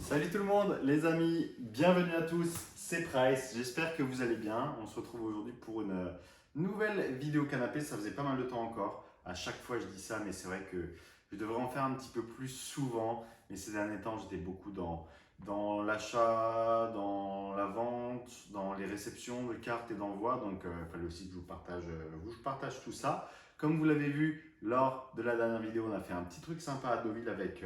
Salut tout le monde, les amis, bienvenue à tous, c'est Price, j'espère que vous allez bien. On se retrouve aujourd'hui pour une nouvelle vidéo canapé, ça faisait pas mal de temps encore. À chaque fois je dis ça, mais c'est vrai que je devrais en faire un petit peu plus souvent. Mais ces derniers temps, j'étais beaucoup dans l'achat, dans la vente, dans les réceptions de cartes et d'envois. Donc il fallait aussi que je partage tout ça. Comme vous l'avez vu lors de la dernière vidéo, on a fait un petit truc sympa à Deauville avec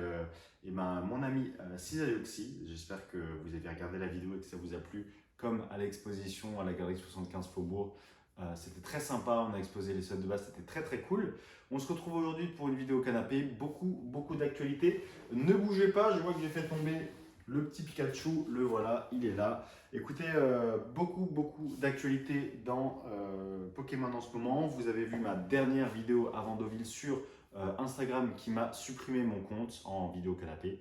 mon ami Cisayoxi. J'espère que vous avez regardé la vidéo et que ça vous a plu. Comme à l'exposition à la Galerie 75 Faubourg. C'était très sympa, on a exposé les soldes de base, c'était très très cool. On se retrouve aujourd'hui pour une vidéo canapé, beaucoup d'actualités. Ne bougez pas, je vois que j'ai fait tomber le petit Pikachu, le voilà, il est là. Écoutez, beaucoup d'actualités dans Pokémon en ce moment. Vous avez vu ma dernière vidéo avant Deauville sur Instagram qui m'a supprimé mon compte en vidéo canapé.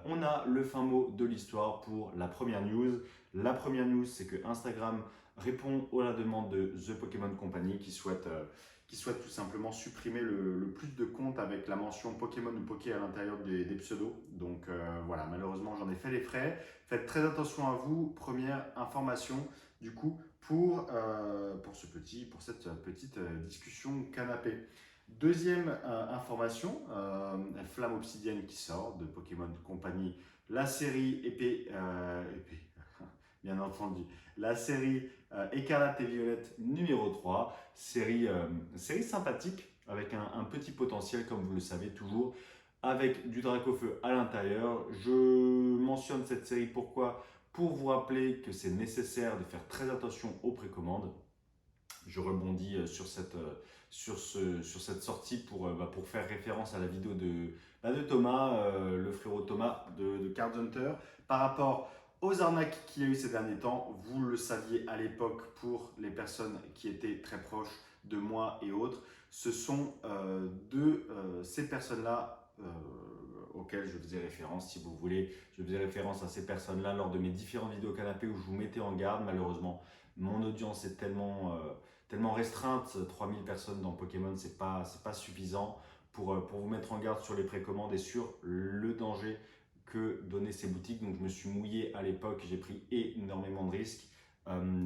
On a le fin mot de l'histoire pour la première news. La première news, c'est que Instagram répond à la demande de The Pokémon Company qui souhaite tout simplement supprimer le plus de comptes avec la mention Pokémon ou Poké à l'intérieur des pseudos. Donc voilà, malheureusement, j'en ai fait les frais. Faites très attention à vous. Première information, du coup, pour cette petite discussion canapé. Deuxième information, Flamme Obsidienne qui sort de Pokémon Company, la série épée, bien entendu, la série Écarlate et Violette numéro 3, série sympathique avec un petit potentiel comme vous le savez toujours, avec du Dracofeu à l'intérieur. Je mentionne cette série pourquoi? Pour vous rappeler que c'est nécessaire de faire très attention aux précommandes. Je rebondis sur cette sortie pour faire référence à la vidéo de Thomas, le frérot Thomas de Card Hunter, par rapport aux arnaques qu'il y a eu ces derniers temps. Vous le saviez à l'époque pour les personnes qui étaient très proches de moi et autres. Ce sont ces personnes-là auxquelles je faisais référence, si vous voulez. Je faisais référence à ces personnes-là lors de mes différentes vidéos canapé où je vous mettais en garde. Malheureusement, mon audience est tellement restreinte, 3000 personnes dans Pokémon, c'est pas suffisant pour vous mettre en garde sur les précommandes et sur le danger que donnaient ces boutiques. Donc je me suis mouillé à l'époque, j'ai pris énormément de risques.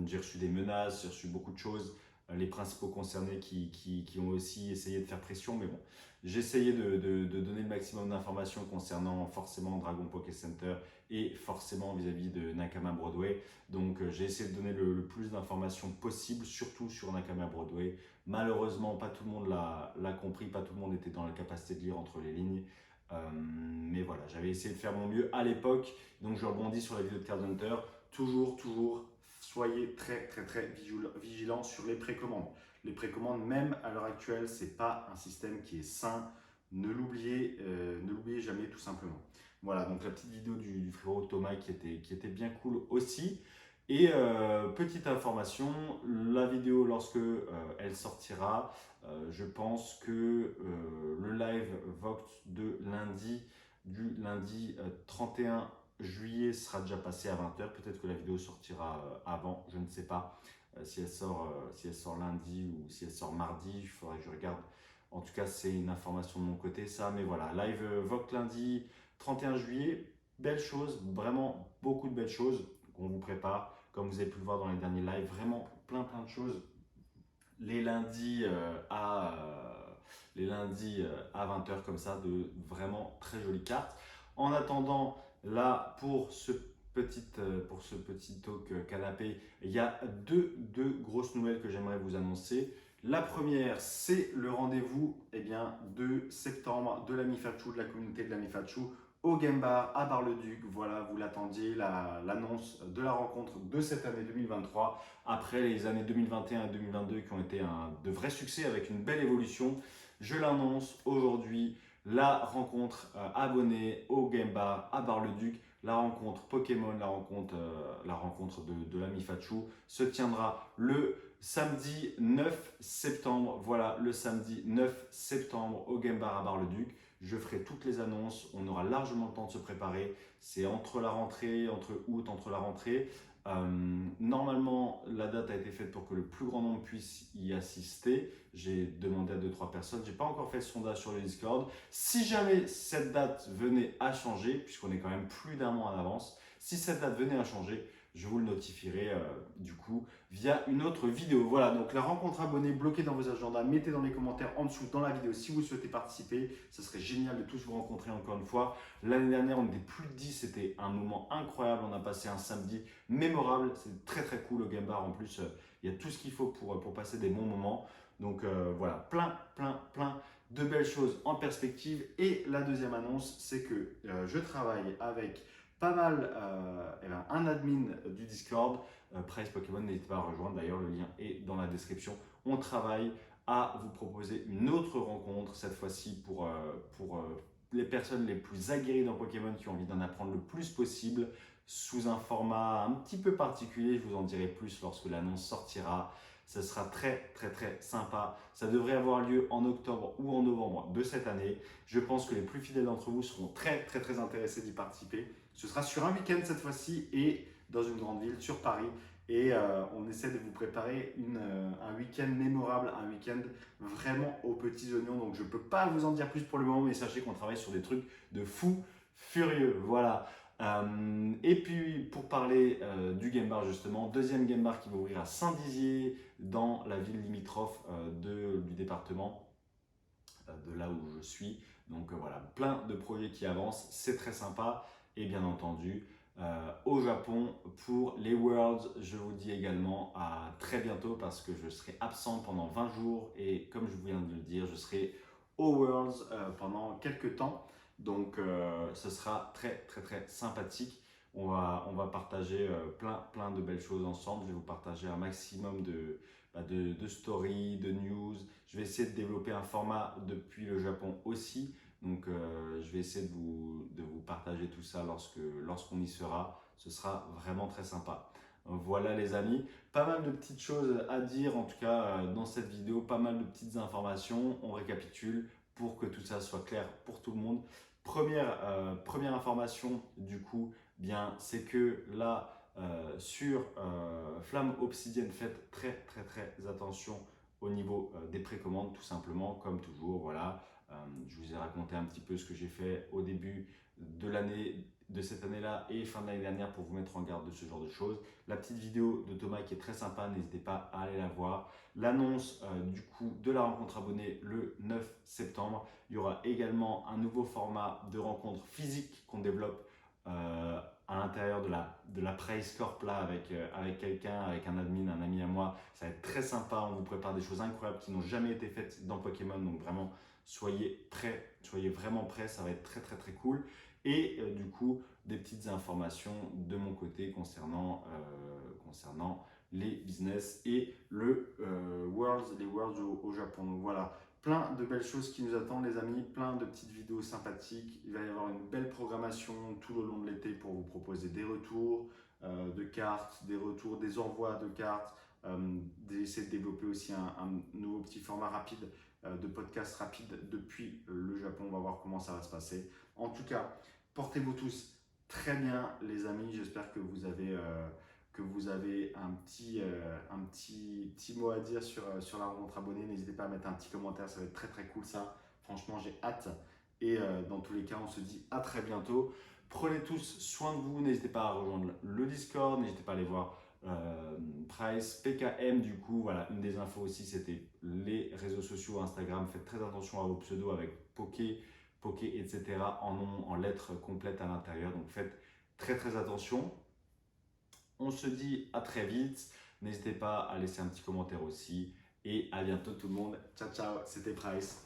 J'ai reçu des menaces, j'ai reçu beaucoup de choses. Les principaux concernés qui ont aussi essayé de faire pression, mais bon, j'ai essayé de donner le maximum d'informations concernant forcément Dragon Poké Center et forcément vis-à-vis de Nakama Broadway. Donc j'ai essayé de donner le plus d'informations possible, surtout sur Nakama Broadway. Malheureusement, pas tout le monde l'a compris, pas tout le monde était dans la capacité de lire entre les lignes. Mais voilà, j'avais essayé de faire mon mieux à l'époque. Donc je rebondis sur la vidéo de Card Hunter. Toujours, soyez très vigilants sur les précommandes. Les précommandes, même à l'heure actuelle, c'est pas un système qui est sain. Ne l'oubliez jamais tout simplement. Voilà, donc la petite vidéo du frérot Thomas qui était bien cool aussi. Et petite information, la vidéo lorsque elle sortira, je pense que le live Voct de du lundi 31 juillet sera déjà passé à 20h. Peut-être que la vidéo sortira avant, je ne sais pas si elle sort lundi ou si elle sort mardi. Il faudrait que je regarde. En tout cas, c'est une information de mon côté, ça. Mais voilà, live Voct lundi 31 juillet. Belle chose, vraiment beaucoup de belles choses qu'on vous prépare. Comme vous avez pu le voir dans les derniers lives, vraiment plein de choses. Les lundis à 20h comme ça, de vraiment très jolies cartes. En attendant, là, pour ce petit talk canapé, il y a deux grosses nouvelles que j'aimerais vous annoncer. La première, c'est le rendez-vous de septembre de la Mifachu, de la communauté de la Mifachu, au Game Bar à Bar-le-Duc. Voilà, vous l'attendiez, l'annonce de la rencontre de cette année 2023, après les années 2021 et 2022 qui ont été de vrais succès avec une belle évolution. Je l'annonce aujourd'hui, la rencontre abonnée au Game Bar à Bar-le-Duc, la rencontre Pokémon, la rencontre de l'ami Fachu se tiendra le samedi 9 septembre. Voilà, le samedi 9 septembre au Game Bar à Bar-le-Duc. Je ferai toutes les annonces, on aura largement le temps de se préparer. C'est entre la rentrée, entre août, entre la rentrée. Normalement, la date a été faite pour que le plus grand nombre puisse y assister. J'ai demandé à 2-3 personnes. J'ai pas encore fait le sondage sur le Discord. Si jamais cette date venait à changer, puisqu'on est quand même plus d'un mois en avance, si cette date venait à changer, je vous le notifierai du coup via une autre vidéo. Voilà, donc la rencontre abonnée, bloquée dans vos agendas, mettez dans les commentaires en dessous dans la vidéo si vous souhaitez participer. Ce serait génial de tous vous rencontrer encore une fois. L'année dernière, on était plus de 10, c'était un moment incroyable. On a passé un samedi mémorable, c'est très très cool au Game Bar. En plus, il y a tout ce qu'il faut pour passer des bons moments. Donc voilà, plein de belles choses en perspective. Et la deuxième annonce, c'est que je travaille avec pas mal, un admin du Discord, Price Pokémon, n'hésitez pas à rejoindre, d'ailleurs le lien est dans la description. On travaille à vous proposer une autre rencontre, cette fois-ci pour les personnes les plus aguerries dans Pokémon qui ont envie d'en apprendre le plus possible, sous un format un petit peu particulier. Je vous en dirai plus lorsque l'annonce sortira. Ce sera très sympa. Ça devrait avoir lieu en octobre ou en novembre de cette année. Je pense que les plus fidèles d'entre vous seront très intéressés d'y participer. Ce sera sur un week-end cette fois-ci et dans une grande ville, sur Paris. Et on essaie de vous préparer un week-end mémorable, un week-end vraiment aux petits oignons. Donc je ne peux pas vous en dire plus pour le moment, mais sachez qu'on travaille sur des trucs de fou furieux. Voilà. Et puis pour parler du Game Bar justement, deuxième Game Bar qui va ouvrir à Saint-Dizier, dans la ville limitrophe du département, de là où je suis. Donc voilà, plein de projets qui avancent, c'est très sympa. Et bien entendu, au Japon pour les Worlds, je vous dis également à très bientôt parce que je serai absent pendant 20 jours et comme je viens de le dire, je serai aux Worlds pendant quelques temps. Donc ce sera très sympathique. On va partager plein de belles choses ensemble. Je vais vous partager un maximum de stories, de news. Je vais essayer de développer un format depuis le Japon aussi. Donc je vais essayer de vous partager tout ça lorsqu'on y sera. Ce sera vraiment très sympa. Voilà les amis, pas mal de petites choses à dire en tout cas dans cette vidéo, pas mal de petites informations. On récapitule pour que tout ça soit clair pour tout le monde. Première information du coup, bien c'est que là sur Flamme Obsidienne, faites très attention au niveau des précommandes, tout simplement, comme toujours. Voilà, je vous ai raconté un petit peu ce que j'ai fait au début de cette année-là et fin de l'année dernière pour vous mettre en garde de ce genre de choses. La petite vidéo de Thomas qui est très sympa, n'hésitez pas à aller la voir. L'annonce du coup de la rencontre abonnée le 9 septembre. Il y aura également un nouveau format de rencontre physique qu'on développe à l'intérieur de la Price Corp là avec quelqu'un, avec un admin, un ami à moi. Ça va être très sympa, on vous prépare des choses incroyables qui n'ont jamais été faites dans Pokémon, donc vraiment soyez prêts, soyez vraiment prêts, ça va être très cool. Et du coup des petites informations de mon côté concernant les business et les Worlds au Japon. Donc voilà, plein de belles choses qui nous attendent les amis, plein de petites vidéos sympathiques. Il va y avoir une belle programmation tout le long de l'été pour vous proposer des retours de cartes, des retours, des envois de cartes, d'essayer de développer aussi un nouveau petit format rapide de podcast rapide depuis le Japon. On va voir comment ça va se passer. En tout cas, portez-vous tous très bien les amis. J'espère que vous avez un petit mot à dire sur la rencontre abonnée. N'hésitez pas à mettre un petit commentaire, ça va être très cool ça. Franchement, j'ai hâte. Et dans tous les cas, on se dit à très bientôt. Prenez tous soin de vous. N'hésitez pas à rejoindre le Discord. N'hésitez pas à aller voir Price, PKM du coup. Voilà, une des infos aussi, c'était les réseaux sociaux, Instagram. Faites très attention à vos pseudos avec Poké, etc. en nom, en lettres complètes à l'intérieur. Donc faites très attention. On se dit à très vite. N'hésitez pas à laisser un petit commentaire aussi. Et à bientôt tout le monde. Ciao, c'était Price.